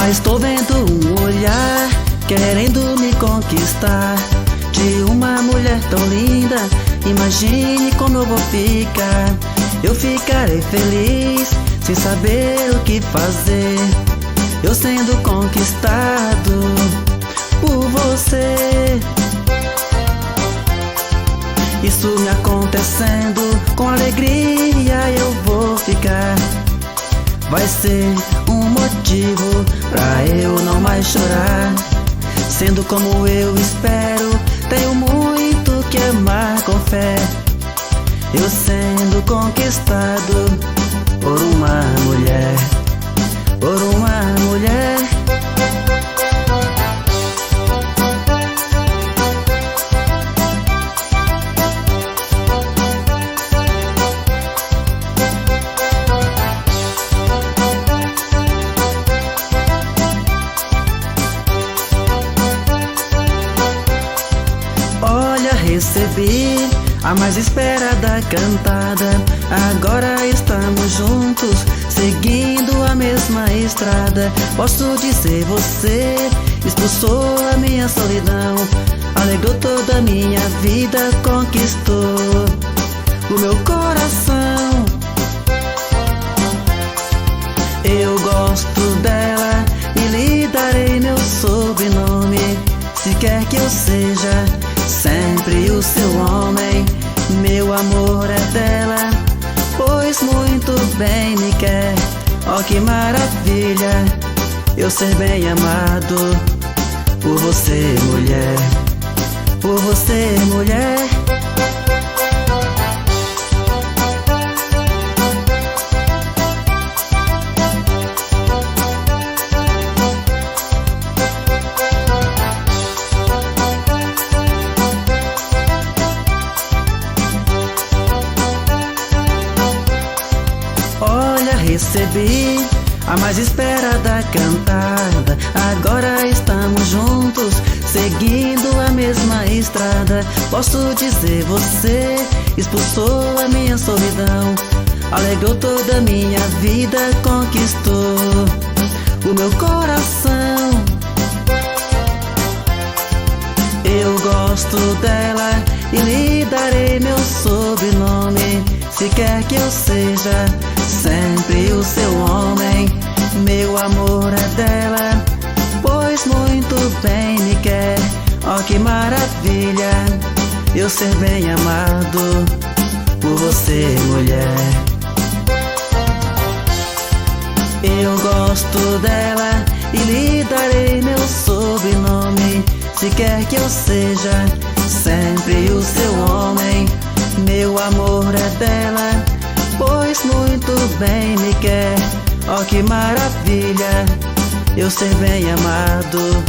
estou vendo um olhar querendo me conquistar. De uma mulher tão linda, imagine como eu vou ficar. Eu ficarei feliz, sem saber o que fazer. Eu sendo conquistado por você. Isso me acontecendo, com alegria eu vou ficar. Vai ser um motivo pra eu não mais chorar. Sendo como eu espero, tenho muito que amar com fé. Eu sendo conquistado por uma mulher, por uma mulher. Olha, recebi a mais esperada cantada. Agora estamos juntos, seguindo a mesma estrada. Posso dizer, você expulsou a minha solidão, alegrou toda a minha vida, conquistou o meu coração. Eu gosto dela e lhe darei meu sobrenome. Se quer que eu seja sempre o seu homem, meu amor é dela, pois muito bem me quer. Oh, que maravilha, eu ser bem amado por você, mulher, por você, mulher. Olha, recebi a mais esperada cantada. Agora estamos juntos, seguindo a mesma estrada. Posso dizer, você expulsou a minha solidão, alegrou toda a minha vida, conquistou o meu coração. Eu gosto dela e lhe darei meu sobrenome. Se quer que eu seja sempre o seu homem, meu amor é dela, pois muito bem me quer. Oh, que maravilha, eu ser bem amado por você, mulher. Eu gosto dela e lhe darei meu sobrenome. Se quer que eu seja sempre o seu homem, meu amor é dela, pois muito bem me quer. Oh, que maravilha, eu ser bem amado